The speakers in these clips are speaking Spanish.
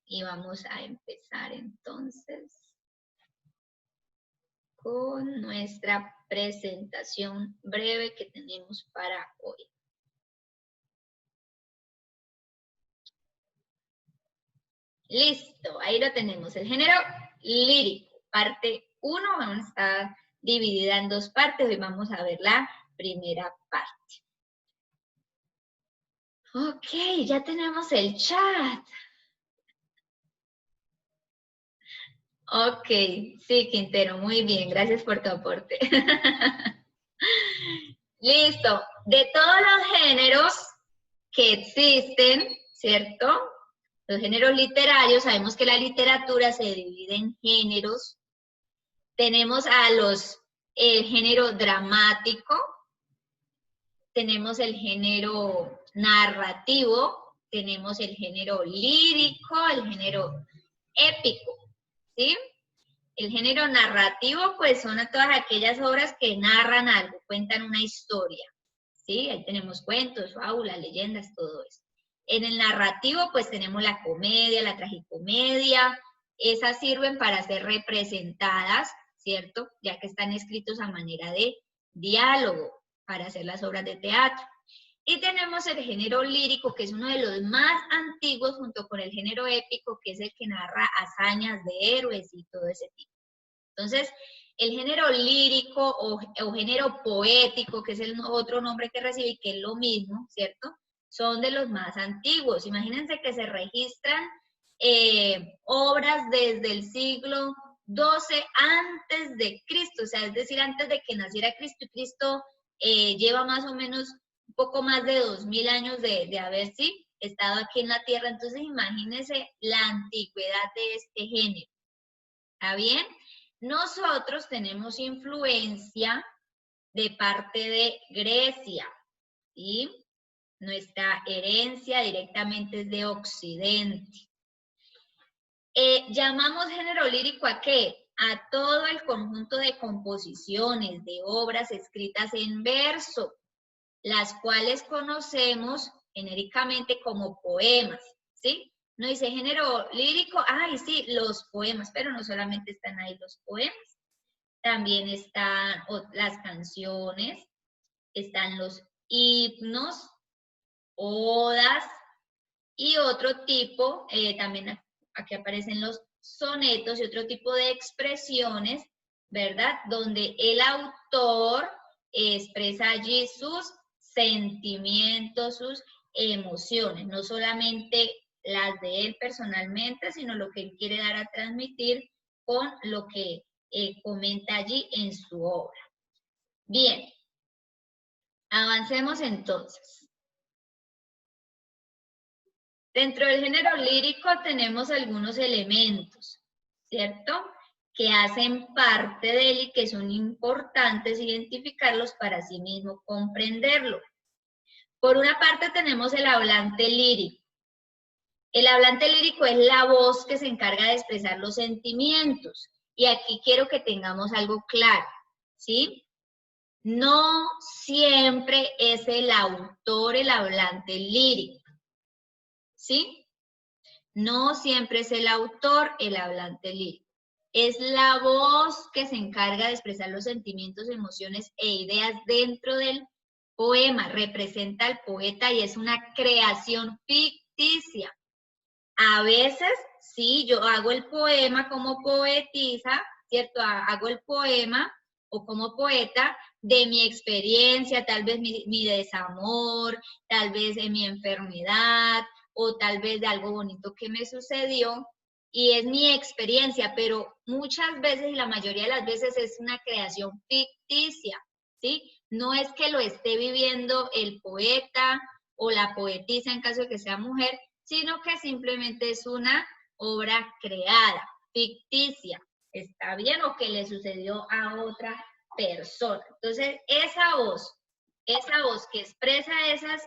Y vamos a empezar entonces con nuestra presentación breve que tenemos para hoy. Listo, ahí lo tenemos. El género lírico, parte 1, vamos a estar dividida en dos partes. Hoy vamos a ver la primera parte. Ok, ya tenemos el chat. Ok, sí, Quintero, muy bien, gracias por tu aporte. Listo, de todos los géneros que existen, ¿cierto? Los géneros literarios, sabemos que la literatura se divide en géneros. Tenemos a el género dramático, tenemos el género narrativo, tenemos el género lírico, el género épico, ¿sí? El género narrativo, pues son todas aquellas obras que narran algo, cuentan una historia, ¿sí? Ahí tenemos cuentos, fábulas, leyendas, todo eso. En el narrativo, pues tenemos la comedia, la tragicomedia, esas sirven para ser representadas, ¿cierto? Ya que están escritos a manera de diálogo para hacer las obras de teatro. Y tenemos el género lírico, que es uno de los más antiguos, junto con el género épico, que es el que narra hazañas de héroes y todo ese tipo. Entonces, el género lírico o género poético, que es el otro nombre que recibe y que es lo mismo, ¿cierto? Son de los más antiguos. Imagínense que se registran obras desde el siglo XII antes de Cristo, o sea, es decir, antes de que naciera Cristo, y Cristo lleva más o menos un poco más de 2000 años de haber, sí, estado aquí en la tierra. Entonces, imagínense la antigüedad de este género. ¿Está bien? Nosotros tenemos influencia de parte de Grecia, ¿sí? Nuestra herencia directamente es de Occidente. Llamamos género lírico ¿a qué? A todo el conjunto de composiciones, de obras escritas en verso, las cuales conocemos genéricamente como poemas, ¿sí? No dice género lírico, ay, sí, los poemas, pero no solamente están ahí los poemas, también están las canciones, están los himnos, odas y otro tipo, también aquí aparecen los sonetos y otro tipo de expresiones, ¿verdad? Donde el autor expresa allí sus sentimientos, sus emociones, no solamente las de él personalmente, sino lo que él quiere dar a transmitir con lo que comenta allí en su obra. Bien, avancemos entonces. Dentro del género lírico tenemos algunos elementos, ¿cierto? Que hacen parte de él y que son importantes identificarlos para sí mismo comprenderlo. Por una parte tenemos el hablante lírico. El hablante lírico es la voz que se encarga de expresar los sentimientos. Y aquí quiero que tengamos algo claro, ¿sí? No siempre es el autor el hablante lírico, ¿sí? No siempre es el autor el hablante lírico. Es la voz que se encarga de expresar los sentimientos, emociones e ideas dentro del poema. Representa al poeta y es una creación ficticia. A veces, sí, yo hago el poema como poetisa, ¿cierto? Hago el poema o como poeta de mi experiencia, tal vez mi desamor, tal vez de mi enfermedad, o tal vez de algo bonito que me sucedió, y es mi experiencia, pero muchas veces, y la mayoría de las veces, es una creación ficticia, ¿sí? No es que lo esté viviendo el poeta o la poetisa en caso de que sea mujer, sino que simplemente es una obra creada, ficticia, ¿está bien? O que le sucedió a otra persona. Entonces, esa voz que expresa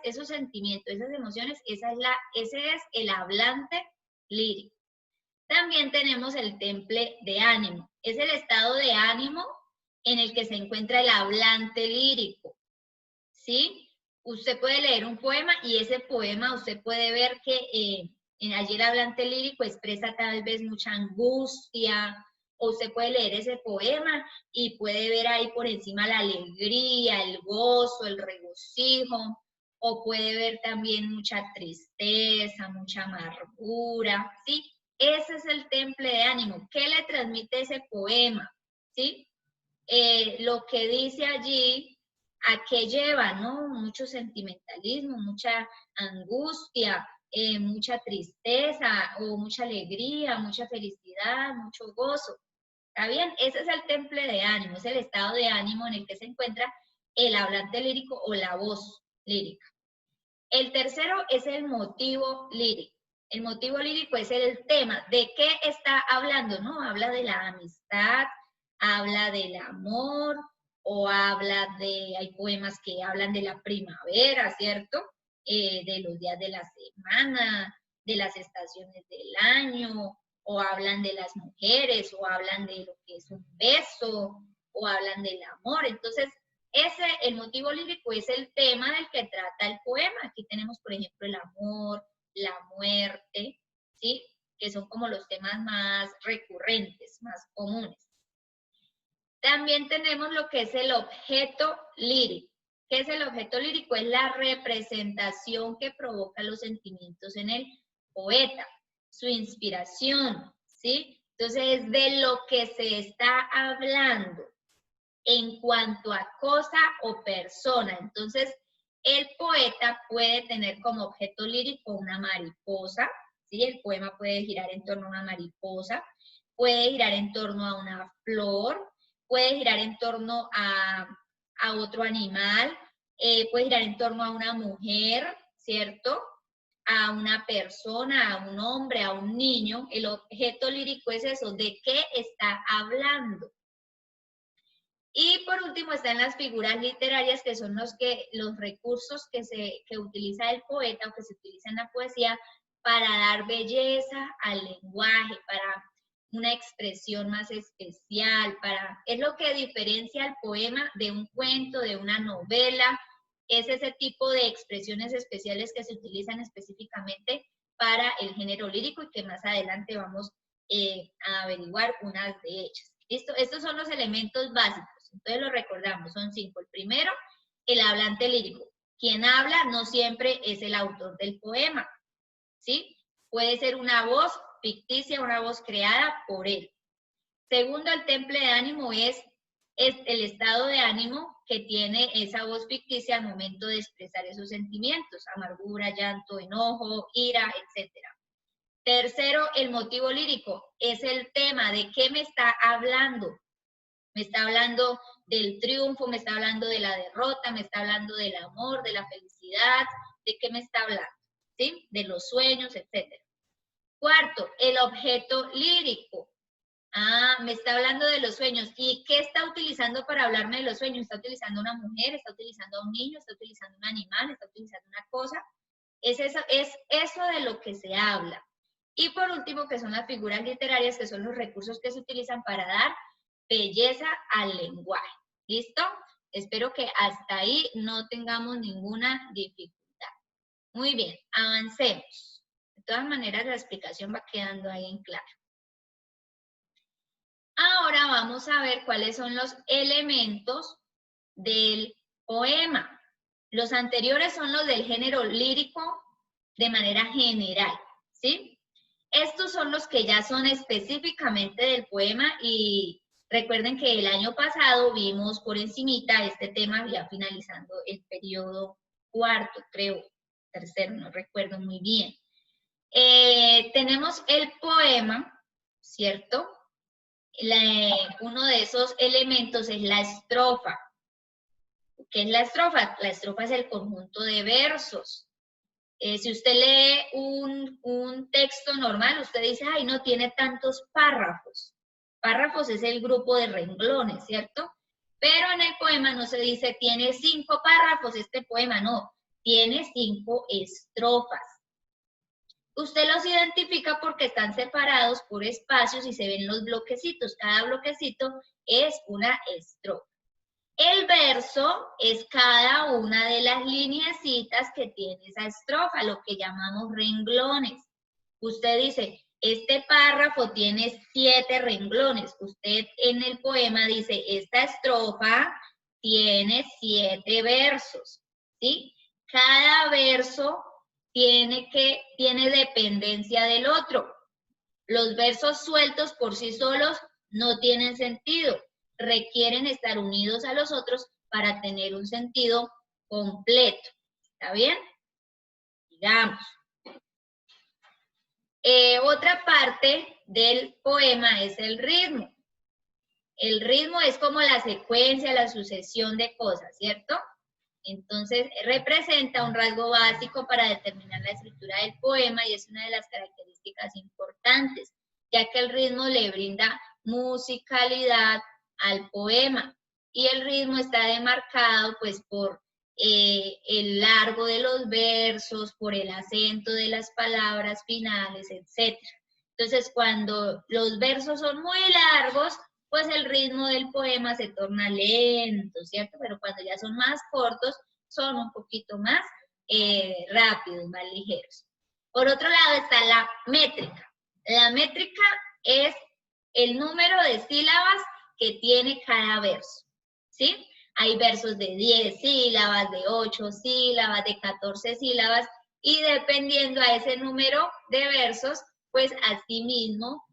esos sentimientos, esas emociones, ese es el hablante lírico. También tenemos el temple de ánimo. Es el estado de ánimo en el que se encuentra el hablante lírico, ¿sí? Usted puede leer un poema y ese poema usted puede ver que Allí el hablante lírico expresa tal vez mucha angustia, o usted puede leer ese poema y puede ver ahí por encima la alegría, el gozo, el regocijo, o puede ver también mucha tristeza, mucha amargura, ¿sí? Ese es el temple de ánimo. ¿Qué le transmite ese poema? ¿Sí? Lo que dice allí, ¿a qué lleva? ¿No? Mucho sentimentalismo, mucha angustia, mucha tristeza o mucha alegría, mucha felicidad, mucho gozo. ¿Está bien? Ese es el temple de ánimo, es el estado de ánimo en el que se encuentra el hablante lírico o la voz lírica. El tercero es el motivo lírico. El motivo lírico es el tema. ¿De qué está hablando? ¿No? Habla de la amistad, habla del amor, o habla de, hay poemas que hablan de la primavera, ¿cierto? De los días de la semana, de las estaciones del año, o hablan de las mujeres, o hablan de lo que es un beso, o hablan del amor. Entonces, el motivo lírico es el tema del que trata el poema. Aquí tenemos, por ejemplo, el amor, la muerte, ¿sí? Que son como los temas más recurrentes, más comunes. También tenemos lo que es el objeto lírico. ¿Qué es el objeto lírico? Es la representación que provoca los sentimientos en el poeta, su inspiración, ¿sí? Entonces, es de lo que se está hablando en cuanto a cosa o persona. Entonces, el poeta puede tener como objeto lírico una mariposa, ¿sí? El poema puede girar en torno a una mariposa, puede girar en torno a una flor, puede girar en torno a otro animal, puede girar en torno a una mujer, ¿cierto? A una persona, a un hombre, a un niño. El objeto lírico es eso, ¿de qué está hablando? Y por último están las figuras literarias, que son los recursos que utiliza el poeta o que se utiliza en la poesía para dar belleza al lenguaje, para una expresión más especial, es lo que diferencia al poema de un cuento, de una novela, es ese tipo de expresiones especiales que se utilizan específicamente para el género lírico y que más adelante vamos a averiguar unas de ellas. ¿Listo? Estos son los elementos básicos. Entonces lo recordamos, son 5. El primero, el hablante lírico. Quien habla no siempre es el autor del poema, ¿sí? Puede ser una voz ficticia, una voz creada por él. Segundo, el temple de ánimo es el estado de ánimo que tiene esa voz ficticia al momento de expresar esos sentimientos, amargura, llanto, enojo, ira, etc. Tercero, el motivo lírico es el tema, de qué me está hablando. Me está hablando del triunfo, me está hablando de la derrota, me está hablando del amor, de la felicidad, ¿de qué me está hablando? ¿Sí? De los sueños, etc. Cuarto, el objeto lírico. Me está hablando de los sueños. ¿Y qué está utilizando para hablarme de los sueños? ¿Está utilizando una mujer? ¿Está utilizando a un niño? ¿Está utilizando un animal? ¿Está utilizando una cosa? Es eso de lo que se habla. Y por último, que son las figuras literarias, que son los recursos que se utilizan para dar belleza al lenguaje. ¿Listo? Espero que hasta ahí no tengamos ninguna dificultad. Muy bien, avancemos. De todas maneras, la explicación va quedando ahí en claro. Ahora vamos a ver cuáles son los elementos del poema. Los anteriores son los del género lírico de manera general, ¿sí? Estos son los que ya son específicamente del poema y recuerden que el año pasado vimos por encimita este tema ya finalizando el periodo cuarto, creo, tercero, no recuerdo muy bien. Tenemos el poema, ¿cierto? Uno de esos elementos es la estrofa. ¿Qué es la estrofa? La estrofa es el conjunto de versos. Si usted lee un texto normal, usted dice, ay, no tiene tantos párrafos. Párrafos es el grupo de renglones, ¿cierto? Pero en el poema no se dice, tiene 5 párrafos este poema, no. Tiene 5 estrofas. Usted los identifica porque están separados por espacios y se ven los bloquecitos. Cada bloquecito es una estrofa. El verso es cada una de las lineecitas que tiene esa estrofa, lo que llamamos renglones. Usted dice, este párrafo tiene 7 renglones. Usted en el poema dice, esta estrofa tiene 7 versos, ¿sí? Cada verso tiene dependencia del otro. Los versos sueltos por sí solos no tienen sentido. Requieren estar unidos a los otros para tener un sentido completo. ¿Está bien? Digamos. Otra parte del poema es el ritmo. El ritmo es como la secuencia, la sucesión de cosas, ¿cierto? Entonces, representa un rasgo básico para determinar la estructura del poema y es una de las características importantes, ya que el ritmo le brinda musicalidad al poema y el ritmo está demarcado pues por el largo de los versos, por el acento de las palabras finales, etc. Entonces, cuando los versos son muy largos, pues el ritmo del poema se torna lento, ¿cierto? Pero cuando ya son más cortos, son un poquito más rápidos, más ligeros. Por otro lado está la métrica. La métrica es el número de sílabas que tiene cada verso, ¿sí? Hay versos de 10 sílabas, de 8 sílabas, de 14 sílabas, y dependiendo a ese número de versos, pues así mismo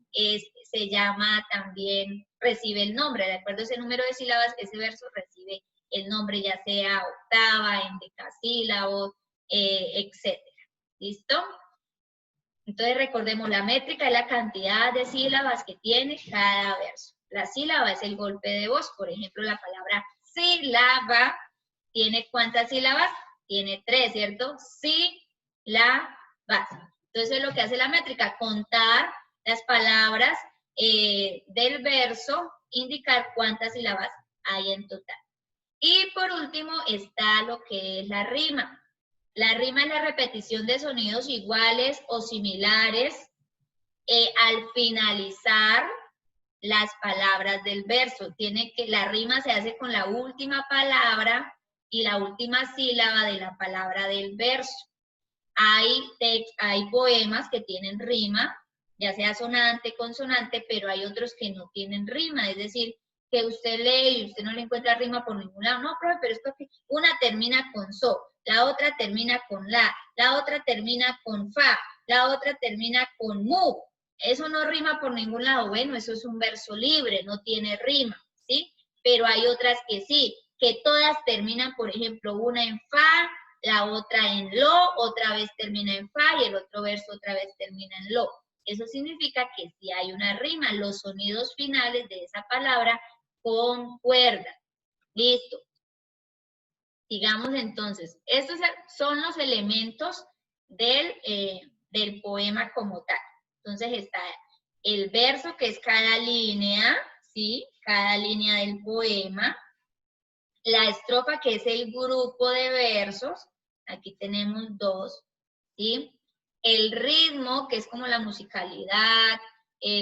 se llama también, recibe el nombre, de acuerdo a ese número de sílabas, ese verso recibe el nombre, ya sea octava, endecasílabos, etc. ¿Listo? Entonces recordemos, la métrica es la cantidad de sílabas que tiene cada verso. La sílaba es el golpe de voz, por ejemplo, la palabra sílaba, ¿tiene cuántas sílabas? Tiene 3, ¿cierto? Sílabas. Entonces lo que hace la métrica, contar las palabras del verso, indicar cuántas sílabas hay en total. Y por último está lo que es la rima. La rima es la repetición de sonidos iguales o similares al finalizar las palabras del verso. La rima se hace con la última palabra y la última sílaba de la palabra del verso. Hay poemas que tienen rima, ya sea sonante, consonante, pero hay otros que no tienen rima, es decir, que usted lee y usted no le encuentra rima por ningún lado. No, profe, pero es porque una termina con so, la otra termina con la otra termina con fa, la otra termina con mu. Eso no rima por ningún lado. Bueno, eso es un verso libre, no tiene rima, ¿sí? Pero hay otras que sí, que todas terminan, por ejemplo, una en fa, la otra en lo, otra vez termina en fa y el otro verso otra vez termina en lo. Eso significa que si hay una rima, los sonidos finales de esa palabra concuerdan. Listo. Sigamos entonces. Estos son los elementos del poema como tal. Entonces está el verso, que es cada línea, ¿sí? Cada línea del poema. La estrofa, que es el grupo de versos. Aquí tenemos 2, ¿sí? El ritmo, que es como la musicalidad,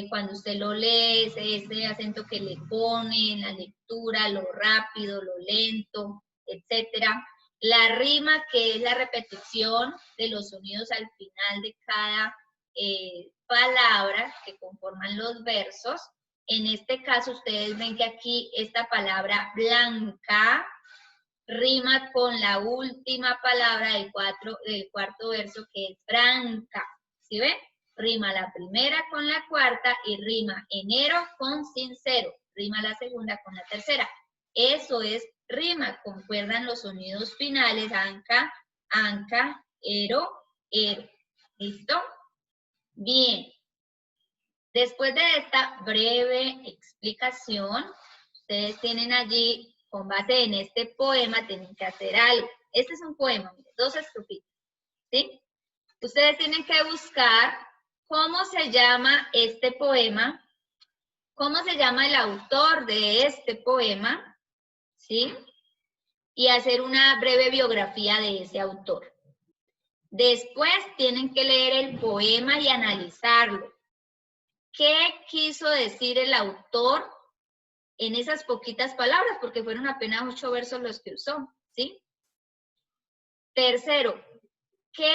cuando usted lo lee, ese acento que le pone en la lectura, lo rápido, lo lento, etc. La rima, que es la repetición de los sonidos al final de cada palabra que conforman los versos. En este caso, ustedes ven que aquí esta palabra blanca rima con la última palabra del cuarto verso, que es franca. ¿Sí ven? Rima la primera con la cuarta y rima enero con sincero. Rima la segunda con la tercera. Eso es rima. Concuerdan los sonidos finales, anca, anca, ero, ero. ¿Listo? Bien. Después de esta breve explicación, ustedes tienen allí, con base en este poema, tienen que hacer algo. Este es un poema, miren, 2 estrofitas, ¿sí? Ustedes tienen que buscar cómo se llama este poema, cómo se llama el autor de este poema, ¿sí? Y hacer una breve biografía de ese autor. Después tienen que leer el poema y analizarlo. ¿Qué quiso decir el autor en esas poquitas palabras? Porque fueron apenas 8 versos los que usó, ¿sí? Tercero, ¿qué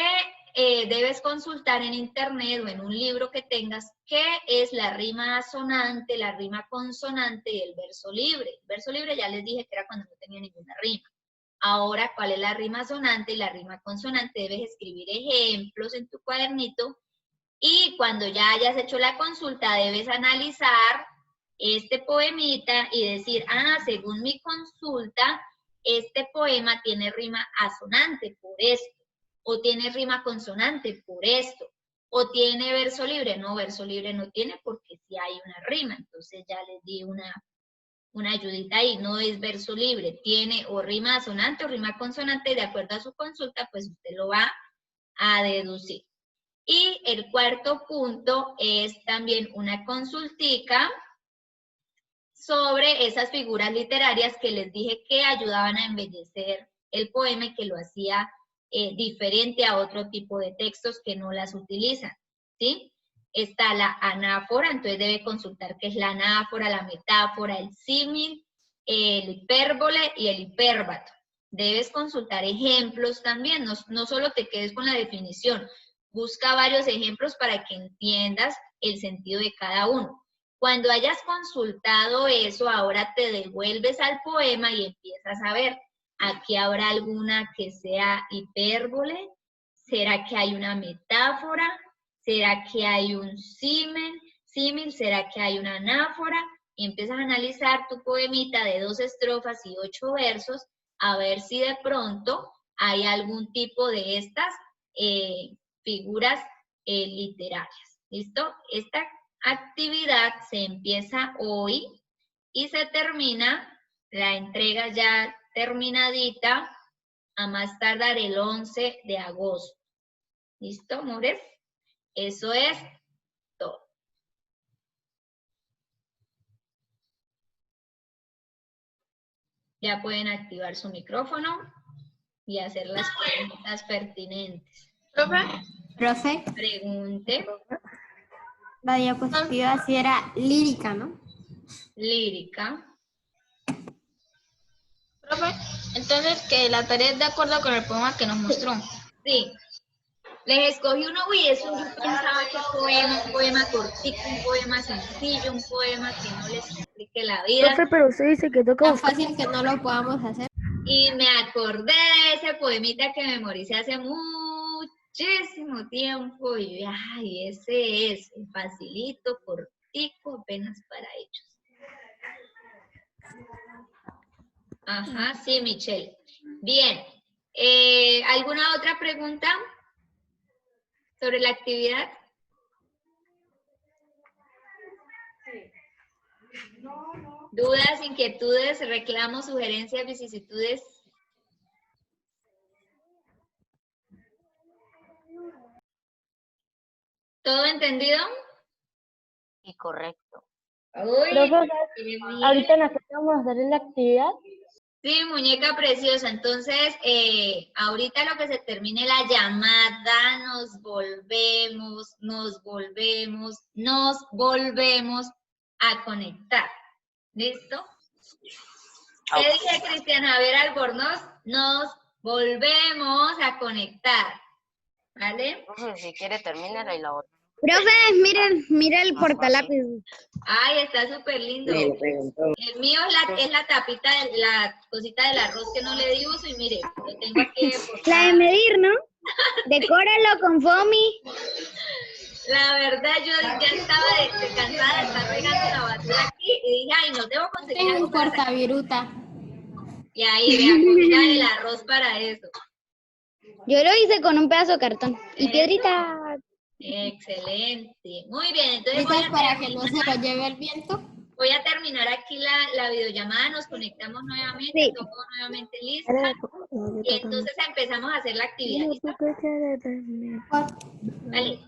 debes consultar en internet o en un libro que tengas qué es la rima asonante, la rima consonante y el verso libre. El verso libre ya les dije que era cuando no tenía ninguna rima. Ahora, ¿cuál es la rima asonante y la rima consonante? Debes escribir ejemplos en tu cuadernito y cuando ya hayas hecho la consulta debes analizar este poemita y decir, según mi consulta, este poema tiene rima asonante por esto, o tiene rima consonante por esto, o tiene verso libre. No, verso libre no tiene porque sí hay una rima, entonces ya les di una ayudita ahí, no es verso libre, tiene o rima asonante o rima consonante, de acuerdo a su consulta, pues usted lo va a deducir. Y el cuarto punto es también una consultica sobre esas figuras literarias que les dije que ayudaban a embellecer el poema y que lo hacía diferente a otro tipo de textos que no las utilizan, ¿sí? Está la anáfora, entonces debe consultar qué es la anáfora, la metáfora, el símil, el hipérbole y el hipérbato. Debes consultar ejemplos también, no solo te quedes con la definición, busca varios ejemplos para que entiendas el sentido de cada uno. Cuando hayas consultado eso, ahora te devuelves al poema y empiezas a ver, aquí habrá alguna que sea hipérbole, ¿será que hay una metáfora? ¿Será que hay un símil? ¿Será que hay una anáfora? Y empiezas a analizar tu poemita de 2 estrofas y 8 versos, a ver si de pronto hay algún tipo de estas figuras literarias. ¿Listo? Esta actividad se empieza hoy y se termina, la entrega ya terminadita, a más tardar el 11 de agosto. ¿Listo, amores? Eso es todo. Ya pueden activar su micrófono y hacer las preguntas pertinentes. Profe, Pregunte. la diapositiva sí era lírica, ¿no? Lírica. Profe, entonces que la tarea es de acuerdo con el poema que nos mostró. Sí. Les escogí uno, eso yo pensaba que un poema cortico, un poema sencillo, un poema que no les complique la vida. Profe, pero usted dice que toca Tan buscar. fácil que no lo podamos hacer. Y me acordé de ese poemita que memoricé hace muchísimo tiempo y ay, ese es, facilito, cortico, apenas para ellos. Ajá, sí, Michelle. Bien. ¿Alguna otra pregunta sobre la actividad? ¿Dudas, inquietudes, reclamos, sugerencias, vicisitudes? ¿Todo entendido? Sí, correcto. Uy, Profe, qué bien. ahorita nosotros vamos a hacer la actividad. Sí, muñeca preciosa. Entonces, ahorita lo que se termine la llamada, nos volvemos a conectar. ¿Listo? ¿Qué dice Cristian Javier Albornoz? Nos volvemos a conectar. ¿Vale? Profe, si quiere, termínala y la otra. Profe, mira el Más portalápiz. Ay, está súper lindo. El mío es la tapita, la cosita del arroz que no le di uso y mire, lo tengo aquí. La de medir, ¿no? Decóralo con foamy. La verdad, yo ya estaba cansada de estar regando la basura aquí y dije, ay, no debo conseguir Tengo algo un para sacar. portaviruta. Y ahí, vea, comida el arroz para eso. Yo lo hice con un pedazo de cartón. Y piedrita. Excelente. Muy bien, entonces Quizás para que no se lo lleve el viento. voy a terminar aquí la videollamada, nos conectamos nuevamente, Sí. tomo nuevamente lista y entonces empezamos a hacer la actividad. ¿Listo? Vale.